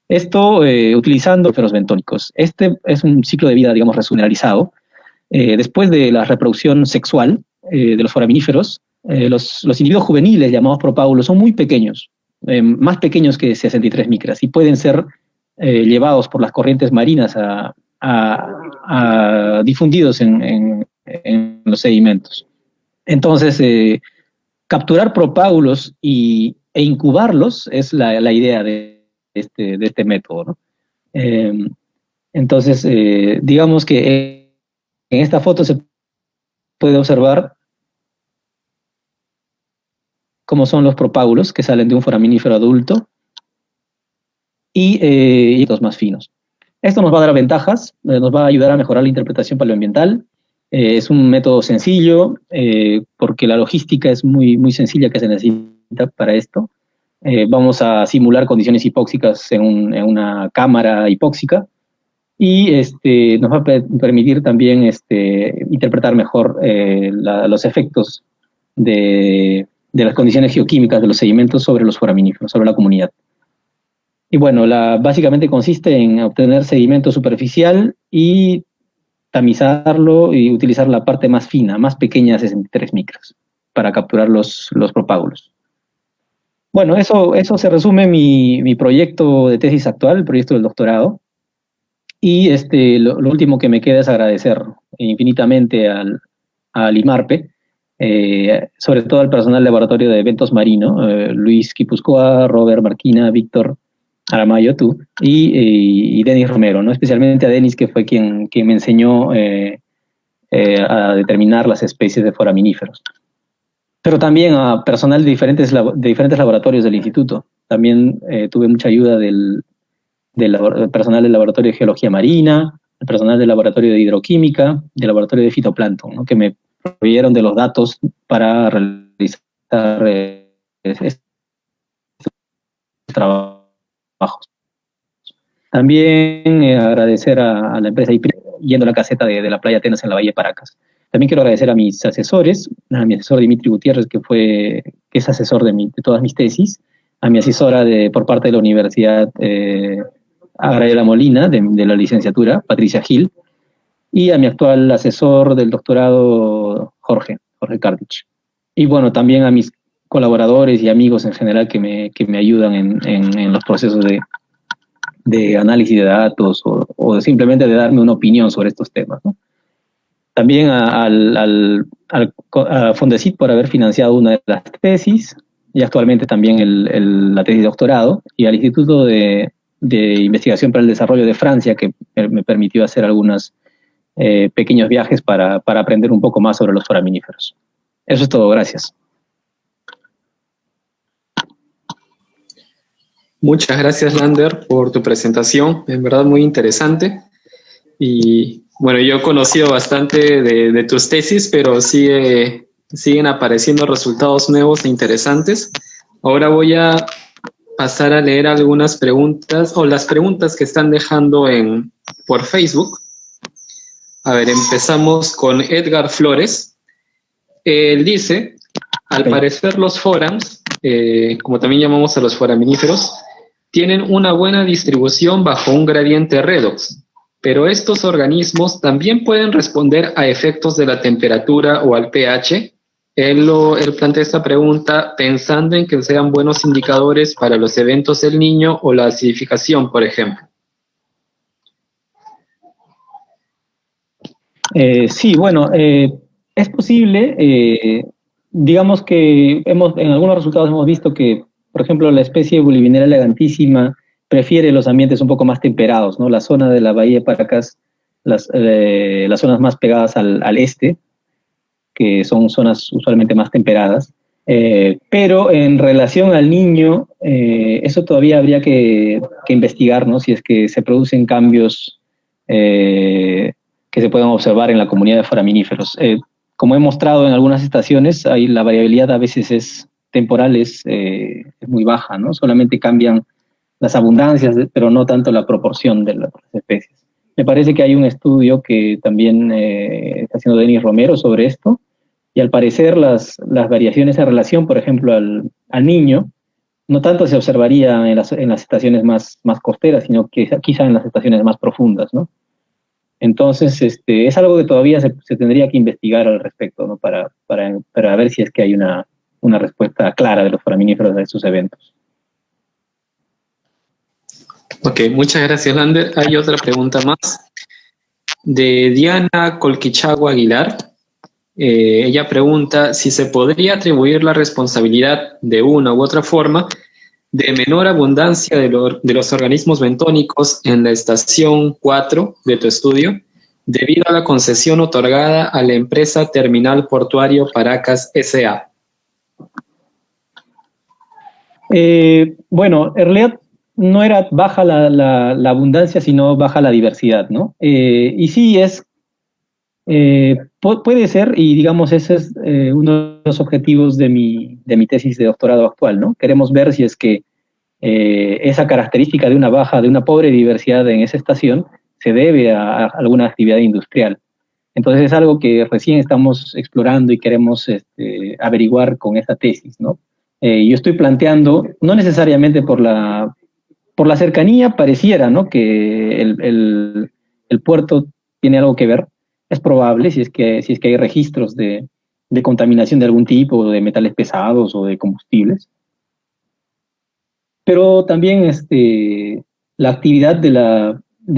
Esto utilizando feros bentónicos. Este es un ciclo de vida, digamos, regionalizado. Después de la reproducción sexual de los foraminíferos, los individuos juveniles llamados propágulos son muy pequeños, más pequeños que 63 micras, y pueden ser llevados por las corrientes marinas difundidos en los sedimentos. Entonces, capturar propágulos e incubarlos es la idea de este método, ¿no? Entonces, digamos que en esta foto se puede observar cómo son los propágulos que salen de un foraminífero adulto y los más finos. Esto nos va a dar ventajas, nos va a ayudar a mejorar la interpretación paleoambiental. Es un método sencillo porque la logística es muy, muy sencilla que se necesita para esto. Vamos a simular condiciones hipóxicas en una cámara hipóxica y nos va a permitir también interpretar mejor los efectos de las condiciones geoquímicas de los sedimentos sobre los foraminíferos, sobre la comunidad. Y bueno, básicamente consiste en obtener sedimento superficial y tamizarlo y utilizar la parte más fina, más pequeña de 63 micras, para capturar los propágulos. Bueno, eso se resume mi proyecto de tesis actual, el proyecto del doctorado. Y lo último que me queda es agradecer infinitamente al IMARPE, sobre todo al personal del laboratorio de eventos marino, Luis Quipuscoa, Robert Marquina, Víctor Aramayo, tú, y Denis Romero, ¿no? Especialmente a Denis, que fue quien me enseñó a determinar las especies de foraminíferos. Pero también a personal de diferentes laboratorios del instituto. También tuve mucha ayuda del personal del laboratorio de geología marina, el personal del laboratorio de hidroquímica, del laboratorio de fitoplancton, ¿no? Que me proveyeron de los datos para realizar estos trabajos. También agradecer a la empresa IPRI, yendo a la caseta de la playa Atenas en la Bahía de Paracas. También quiero agradecer a mis asesores, a mi asesor Dimitri Gutiérrez, que es asesor de todas mis tesis, a mi asesora por parte de la Universidad Agraria Molina, de la licenciatura, Patricia Gil, y a mi actual asesor del doctorado, Jorge Kardich. Y bueno, también a mis colaboradores y amigos en general que me ayudan en los procesos de análisis de datos o simplemente de darme una opinión sobre estos temas, ¿no? También a Fondesit por haber financiado una de las tesis y actualmente también la tesis de doctorado, y al Instituto de Investigación para el Desarrollo de Francia, que me permitió hacer algunos pequeños viajes para aprender un poco más sobre los foraminíferos. Eso es todo, gracias. Muchas gracias, Lander, por tu presentación, en verdad muy interesante. Y bueno, yo he conocido bastante de tus tesis, pero siguen apareciendo resultados nuevos e interesantes. Ahora voy a pasar a leer algunas preguntas, o las preguntas que están dejando por Facebook. A ver, empezamos con Edgar Flores. Él dice, al parecer los forams, como también llamamos a los foraminíferos, tienen una buena distribución bajo un gradiente redox, pero estos organismos también pueden responder a efectos de la temperatura o al pH. Él plantea esta pregunta pensando en que sean buenos indicadores para los eventos del Niño o la acidificación, por ejemplo. Sí, bueno, es posible. Digamos que en algunos resultados hemos visto que, por ejemplo, la especie Bulibinera elegantísima prefiere los ambientes un poco más temperados, ¿no? La zona de la Bahía de Paracas, las zonas más pegadas al este, que son zonas usualmente más temperadas. Pero en relación al Niño, eso todavía habría que investigar, ¿no? Si es que se producen cambios que se puedan observar en la comunidad de foraminíferos. Como he mostrado en algunas estaciones, la variabilidad a veces es temporal, es muy baja, ¿no? Solamente cambian las abundancias, pero no tanto la proporción de las especies. Me parece que hay un estudio que también está haciendo Denis Romero sobre esto, y al parecer las variaciones en relación, por ejemplo, al Niño, no tanto se observaría en las estaciones más costeras, sino que quizá en las estaciones más profundas, ¿no? Entonces, es algo que todavía se tendría que investigar al respecto, ¿no? Para ver si es que hay una respuesta clara de los foraminíferos a estos eventos. Ok, muchas gracias, Lander. Hay otra pregunta más de Diana Colquichagua Aguilar. Ella pregunta si se podría atribuir la responsabilidad de una u otra forma de menor abundancia de los organismos bentónicos en la estación 4 de tu estudio debido a la concesión otorgada a la empresa Terminal Portuario Paracas S.A. Bueno, en realidad no era baja la abundancia, sino baja la diversidad, ¿no? Y sí puede ser, y digamos ese es uno de los objetivos de mi tesis de doctorado actual, ¿no? Queremos ver si es que esa característica de una pobre diversidad en esa estación se debe a alguna actividad industrial. Entonces es algo que recién estamos explorando y queremos averiguar con esta tesis, ¿no? Yo estoy planteando, no necesariamente por la cercanía, pareciera, ¿no? Que el puerto tiene algo que ver. Es probable, si es que hay registros de contaminación de algún tipo, de metales pesados o de combustibles. Pero también la actividad de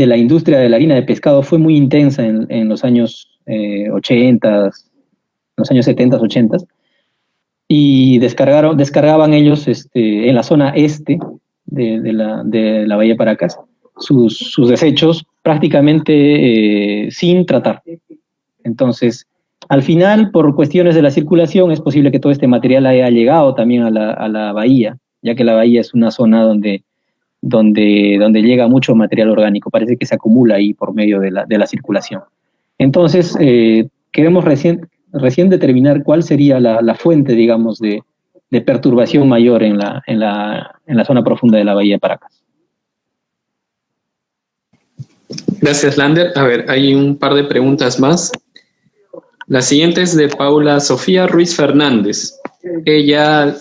la industria de la harina de pescado fue muy intensa en los años 80, los años 70, 80, y descargaban ellos en la zona este de la Bahía de Paracas, sus desechos prácticamente sin tratar. Entonces, al final, por cuestiones de la circulación, es posible que todo este material haya llegado también a la bahía, ya que la bahía es una zona donde llega mucho material orgánico, parece que se acumula ahí por medio de la circulación. Entonces, queremos recién determinar cuál sería la fuente, digamos, de perturbación mayor en la zona profunda de la Bahía de Paracas. Gracias, Lander. A ver, hay un par de preguntas más. La siguiente es de Paula Sofía Ruiz Fernández. Ella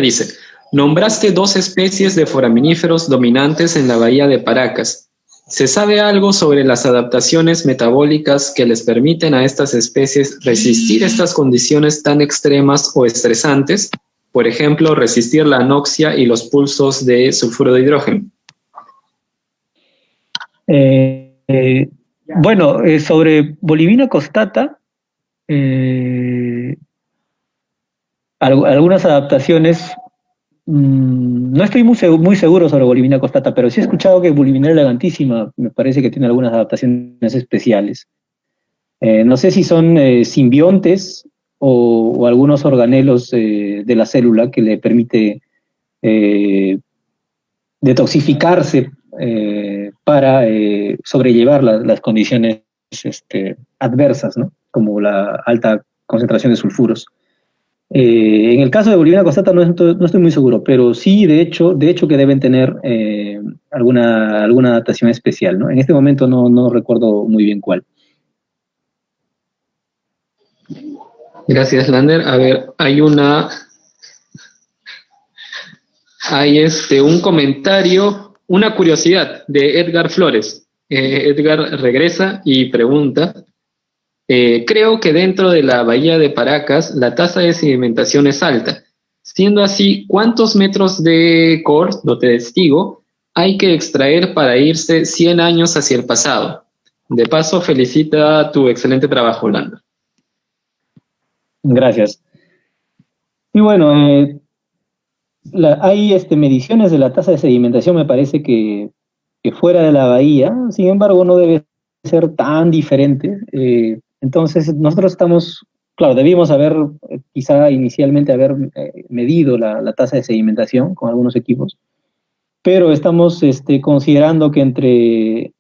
dice, nombraste 2 especies de foraminíferos dominantes en la bahía de Paracas. ¿Se sabe algo sobre las adaptaciones metabólicas que les permiten a estas especies resistir estas condiciones tan extremas o estresantes? Por ejemplo, resistir la anoxia y los pulsos de sulfuro de hidrógeno. Bueno, sobre Bolivina costata, algunas adaptaciones, no estoy muy seguro sobre Bolivina costata, pero sí he escuchado que Boliviana elegantísima me parece que tiene algunas adaptaciones especiales. No sé si son simbiontes o algunos organelos de la célula que le permite detoxificarse para sobrellevar las condiciones adversas, ¿no? Como la alta concentración de sulfuros. En el caso de Boliviana costata no estoy muy seguro, pero sí, de hecho que deben tener alguna adaptación especial, ¿no? En este momento no recuerdo muy bien cuál. Gracias, Lander. A ver, hay un comentario, una curiosidad de Edgar Flores. Edgar regresa y pregunta, creo que dentro de la bahía de Paracas la tasa de sedimentación es alta. Siendo así, ¿cuántos metros de testigo hay que extraer para irse 100 años hacia el pasado? De paso, felicita tu excelente trabajo, Lander. Gracias. Y bueno, hay mediciones de la tasa de sedimentación, me parece que fuera de la bahía, sin embargo no debe ser tan diferente. Entonces nosotros debimos haber, quizá inicialmente haber medido la tasa de sedimentación con algunos equipos, pero estamos considerando que entre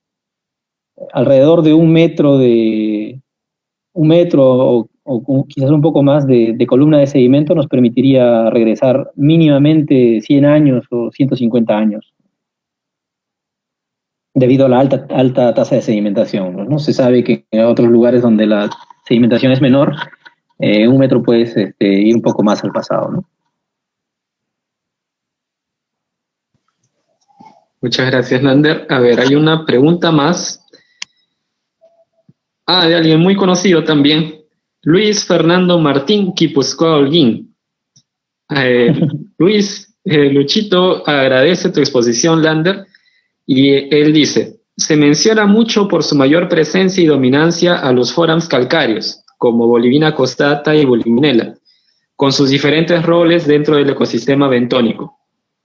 alrededor de un metro o quizás un poco más de columna de sedimento nos permitiría regresar mínimamente 100 años o 150 años, debido a la alta tasa de sedimentación, ¿no? Se sabe que en otros lugares donde la sedimentación es menor, un metro puedes ir un poco más al pasado, ¿no? Muchas gracias, Lander. A ver, hay una pregunta más. De alguien muy conocido también. Luis Fernando Martín Quipuscoa Holguín. Luchito agradece tu exposición, Lander, y él dice, se menciona mucho por su mayor presencia y dominancia a los forams calcáreos, como Bolivina costata y Bolivinela, con sus diferentes roles dentro del ecosistema bentónico.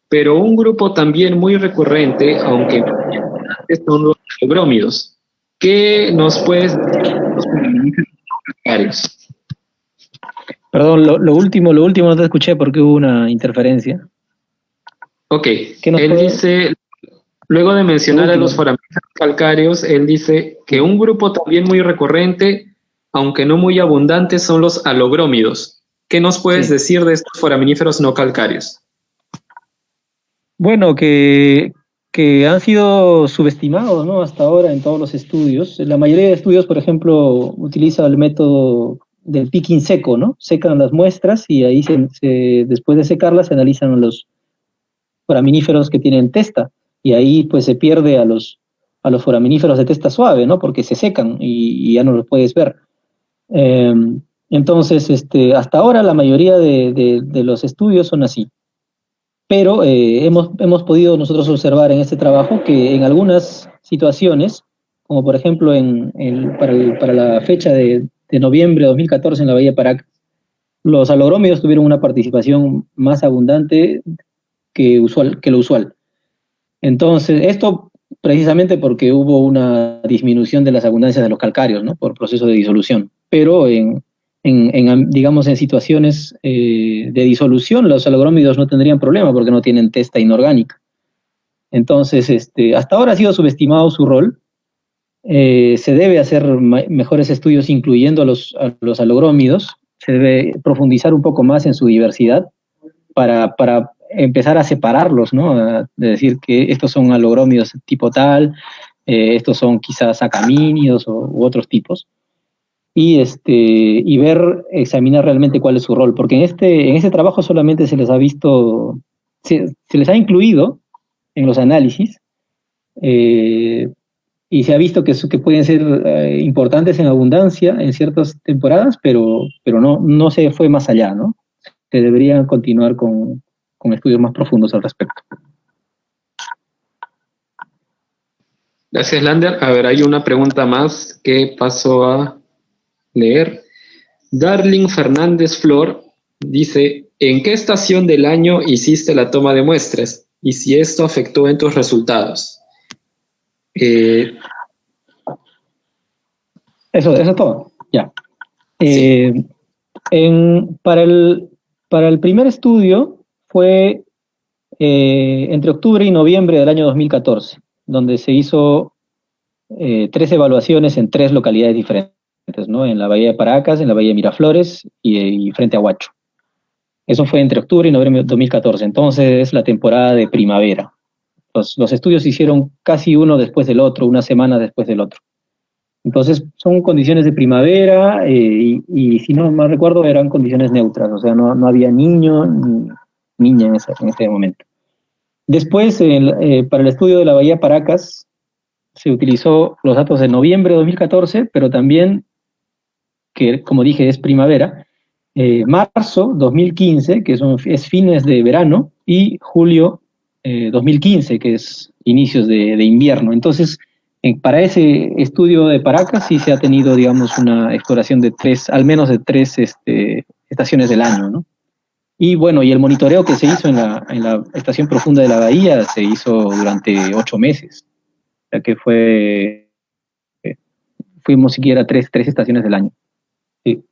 Pero un grupo también muy recurrente, aunque son los alogrómidos. ¿Qué nos puedes decir de los calcáreos? Perdón, lo último no te escuché porque hubo una interferencia. Ok, él dice, luego de mencionar a los foraminíferos calcáreos, él dice que un grupo también muy recurrente, aunque no muy abundante, son los alogrómidos. ¿Qué nos puedes decir de estos foraminíferos no calcáreos? Bueno, que han sido subestimados, ¿no? Hasta ahora en todos los estudios. La mayoría de estudios, por ejemplo, utiliza el método del picking seco, ¿no? Secan las muestras y ahí después de secarlas se analizan los foraminíferos que tienen testa y ahí pues se pierde a los foraminíferos de testa suave, ¿no? Porque se secan y ya no los puedes ver. Entonces, hasta ahora la mayoría de los estudios son así. Pero hemos podido nosotros observar en este trabajo que en algunas situaciones, como por ejemplo para la fecha de noviembre de 2014 en la Bahía de Paracas, los alogrómidos tuvieron una participación más abundante que lo usual. Entonces, esto precisamente porque hubo una disminución de las abundancias de los calcáreos, ¿no? Por proceso de disolución. Pero digamos, en situaciones de disolución, los alogrómidos no tendrían problema porque no tienen testa inorgánica. Entonces, hasta ahora ha sido subestimado su rol. Se debe hacer mejores estudios incluyendo a los alogrómidos. Se debe profundizar un poco más en su diversidad para empezar a separarlos, ¿no? De decir que estos son alogrómidos tipo tal, estos son quizás acamínidos u otros tipos. Y examinar realmente cuál es su rol, porque en este trabajo solamente se les ha visto, se les ha incluido en los análisis, y se ha visto que pueden ser importantes en abundancia en ciertas temporadas, pero no se fue más allá, ¿no? Se deberían continuar con estudios más profundos al respecto. Gracias, Lander. A ver, hay una pregunta más que paso a leer. Darling Fernández Flor dice, ¿en qué estación del año hiciste la toma de muestras? Y si esto afectó en tus resultados. Eso es todo, ya. Sí. Para el primer estudio fue entre octubre y noviembre del año 2014, donde se hizo 3 evaluaciones en 3 localidades diferentes, ¿no? En la Bahía de Paracas, en la Bahía de Miraflores y frente a Huacho. Eso fue entre octubre y noviembre de 2014, entonces es la temporada de primavera. Los estudios se hicieron casi uno después del otro, una semana después del otro. Entonces son condiciones de primavera y si no mal recuerdo eran condiciones neutras, o sea, no había niño ni niña en ese momento. Después, para el estudio de la Bahía Paracas, se utilizó los datos de noviembre de 2014, pero también, que como dije es primavera, marzo 2015, que es fines de verano, y julio 2015, que es inicios de invierno. Entonces, para ese estudio de Paracas sí se ha tenido, digamos, una exploración de al menos de 3 estaciones del año, ¿no? Y bueno, y el monitoreo que se hizo en la estación profunda de la bahía se hizo durante 8 meses. O sea que fuimos siquiera 3 estaciones del año. Sí.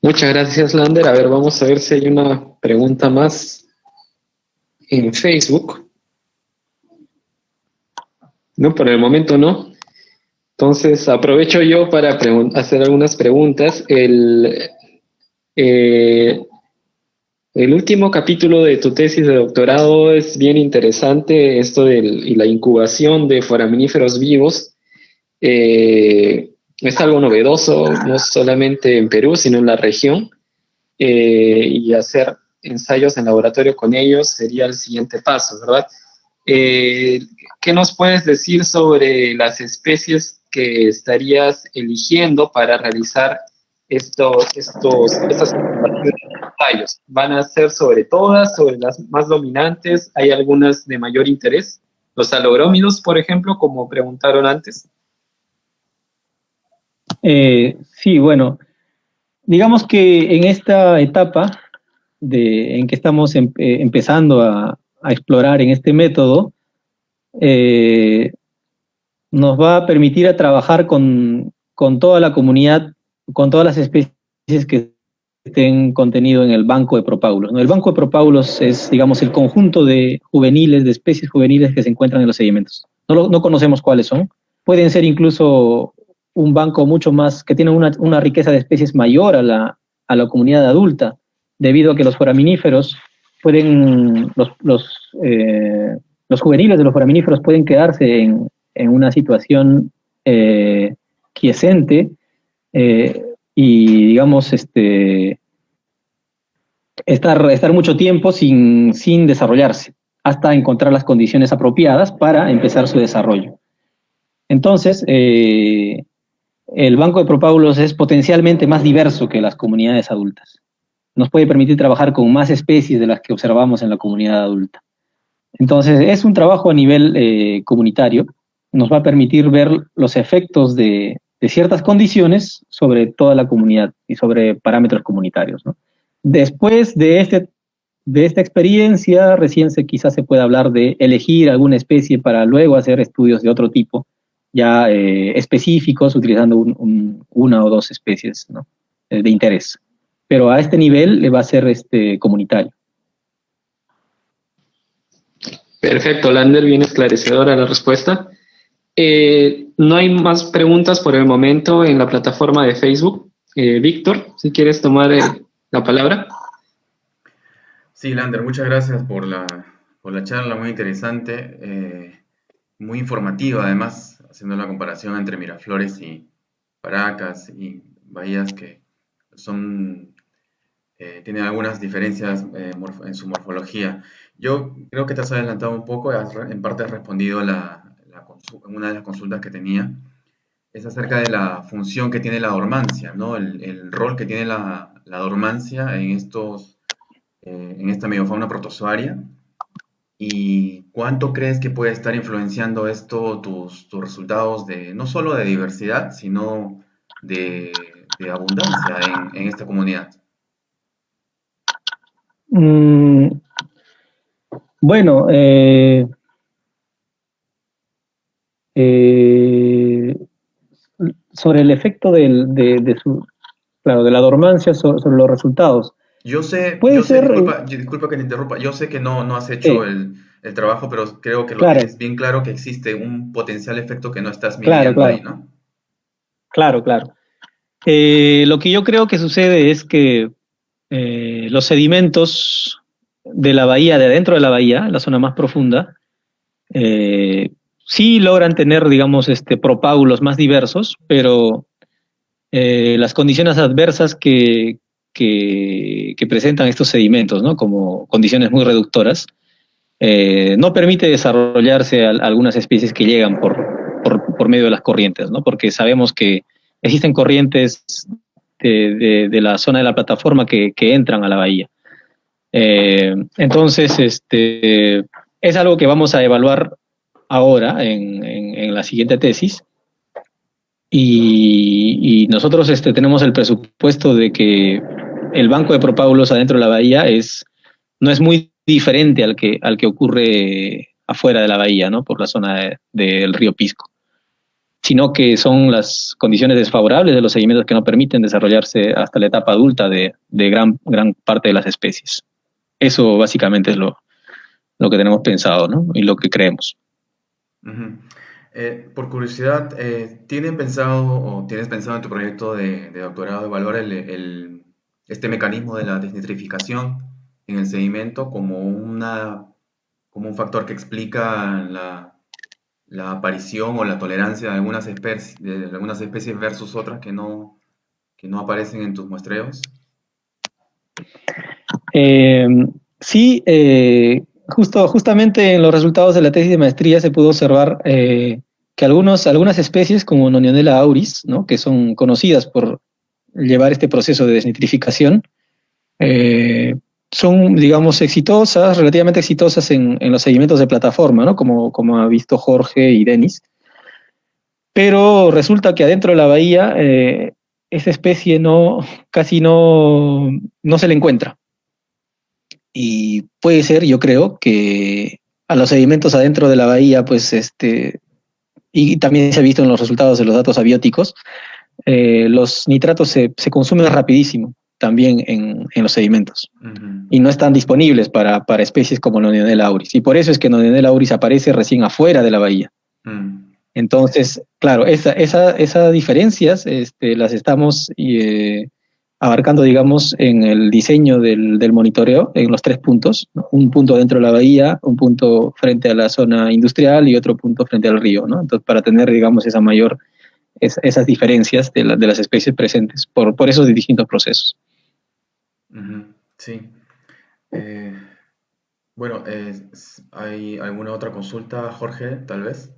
Muchas gracias, Lander. A ver, vamos a ver si hay una pregunta más en Facebook. No, por el momento no. Entonces, aprovecho yo para hacer algunas preguntas. El último capítulo de tu tesis de doctorado es bien interesante, esto y la incubación de foraminíferos vivos. Es algo novedoso, no solamente en Perú, sino en la región, y hacer ensayos en laboratorio con ellos sería el siguiente paso, ¿verdad? ¿Qué nos puedes decir sobre las especies que estarías eligiendo para realizar estas ensayos? ¿Van a ser sobre todas, sobre las más dominantes? ¿Hay algunas de mayor interés? Los alogrómidos, por ejemplo, como preguntaron antes. Sí, bueno, digamos que en esta etapa en que estamos empezando a explorar en este método, nos va a permitir a trabajar con toda la comunidad, con todas las especies que estén contenido en el banco de propáulos, ¿no? El banco de propáulos es, digamos, el conjunto de especies juveniles que se encuentran en los sedimentos. No conocemos cuáles son. Pueden ser incluso un banco mucho más, que tiene una riqueza de especies mayor a la comunidad adulta, debido a que los foraminíferos los juveniles de los foraminíferos pueden quedarse en una situación quiescente y, digamos, estar mucho tiempo sin desarrollarse, hasta encontrar las condiciones apropiadas para empezar su desarrollo. Entonces, el banco de propáulos es potencialmente más diverso que las comunidades adultas. Nos puede permitir trabajar con más especies de las que observamos en la comunidad adulta. Entonces, es un trabajo a nivel comunitario. Nos va a permitir ver los efectos de de ciertas condiciones sobre toda la comunidad y sobre parámetros comunitarios, ¿no? Después de esta experiencia, recién quizás se puede hablar de elegir alguna especie para luego hacer estudios de otro tipo, ya específicos, utilizando una o dos especies, ¿no? De interés. Pero a este nivel le va a ser comunitario. Perfecto, Lander, bien esclarecedora la respuesta. No hay más preguntas por el momento en la plataforma de Facebook. Víctor, si quieres tomar la palabra. Sí, Lander, muchas gracias por la charla, muy interesante, muy informativa además, haciendo la comparación entre Miraflores y Paracas y bahías que son, tienen algunas diferencias en su morfología. Yo creo que te has adelantado un poco, en parte has respondido una de las consultas que tenía, es acerca de la función que tiene la dormancia, ¿no? El rol que tiene la dormancia en esta megafauna protozoaria. ¿Y cuánto crees que puede estar influenciando esto tus resultados no solo de diversidad, sino de abundancia en esta comunidad? Mm, bueno, eh, sobre el efecto claro, de la dormancia sobre los resultados. Puede ser, disculpa que te interrumpa, yo sé que no has hecho el trabajo, pero creo que lo claro, tienes bien claro que existe un potencial efecto que no estás claro, midiendo ahí, claro, ¿no? claro, claro. Lo que yo creo que sucede es que los sedimentos de la bahía, de adentro de la bahía, la zona más profunda, eh, sí logran tener, digamos, propágulos más diversos, pero las condiciones adversas que presentan estos sedimentos, ¿no? Como condiciones muy reductoras, no permite desarrollarse algunas especies que llegan por medio de las corrientes, ¿no? Porque sabemos que existen corrientes de la zona de la plataforma que entran a la bahía. Entonces, es algo que vamos a evaluar ahora en la siguiente tesis. Y nosotros tenemos el presupuesto de que el banco de propágulos adentro de la bahía no es muy diferente al que ocurre afuera de la bahía, ¿no? Por la zona del río Pisco, sino que son las condiciones desfavorables de los sedimentos que no permiten desarrollarse hasta la etapa adulta de gran parte de las especies. Eso básicamente es lo que tenemos pensado, ¿no? Y lo que creemos. Ujú. Por curiosidad, ¿tienes pensado en tu proyecto de doctorado evaluar este mecanismo de la desnitrificación en el sedimento como un factor que explica la aparición o la tolerancia de algunas especies versus otras que no aparecen en tus muestreos? Eh, sí, justamente en los resultados de la tesis de maestría se pudo observar que algunas especies, como Nonionella auris, ¿no? Que son conocidas por llevar este proceso de desnitrificación, son, digamos, relativamente exitosas en los sedimentos de plataforma, ¿no? Como ha visto Jorge y Denis. Pero resulta que adentro de la bahía esa especie casi no se le encuentra. Y puede ser, yo creo, que a los sedimentos adentro de la bahía, pues, y también se ha visto en los resultados de los datos abióticos, los nitratos se consumen rapidísimo también en los sedimentos. Ujú. Y no están disponibles para especies como Nonionella auris. Y por eso es que Nonionella auris aparece recién afuera de la bahía. Mm. Entonces, claro, esas diferencias las estamos abarcando, digamos, en el diseño del monitoreo, en los 3 puntos, ¿no? Un punto dentro de la bahía, un punto frente a la zona industrial y otro punto frente al río, ¿no? Entonces, para tener, digamos, esas diferencias de las especies presentes por esos distintos procesos. Ujú. Sí. Eh, bueno, ¿hay alguna otra consulta, Jorge, tal vez?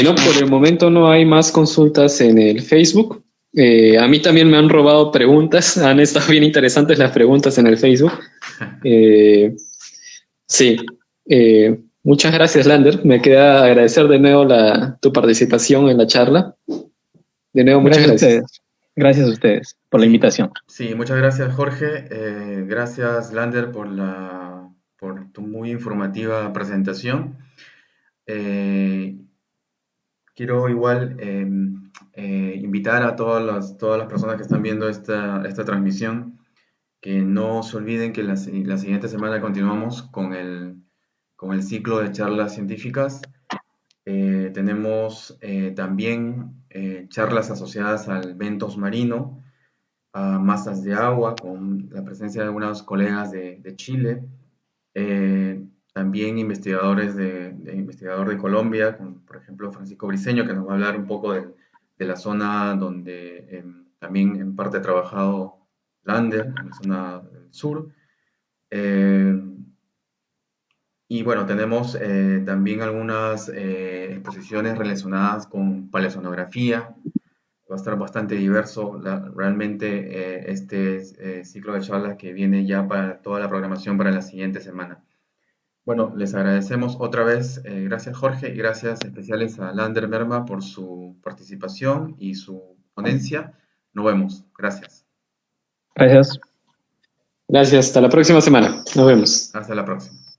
No, por el momento no hay más consultas en el Facebook. A mí también me han robado preguntas, han estado bien interesantes las preguntas en el Facebook. Sí, Muchas gracias, Lander. Me queda agradecer de nuevo tu participación en la charla. De nuevo, muchas Gracias a gracias. ustedes. Gracias a ustedes por la Sí, invitación. sí, muchas gracias, Jorge. Gracias, Lander, por tu muy informativa presentación. Eh, Quiero igual invitar a todas las personas que están viendo esta transmisión que no se olviden que la siguiente semana continuamos con el ciclo de charlas científicas. Tenemos también charlas asociadas al ventos marino, a masas de agua, con la presencia de algunos colegas de Chile, también investigador de Colombia, como por ejemplo Francisco Briceño, que nos va a hablar un poco de la zona donde también en parte ha trabajado Lander, en la zona del sur. Eh, y bueno, tenemos también algunas exposiciones relacionadas con paleosonografía. Va a estar bastante diverso realmente este ciclo de charlas que viene ya para toda la programación para la siguiente semana. Bueno, les agradecemos otra vez, gracias Jorge y gracias especiales a Lander Merma por su participación y su ponencia. Nos vemos, gracias. Gracias. Gracias. Hasta la próxima semana. Nos vemos. Hasta la próxima.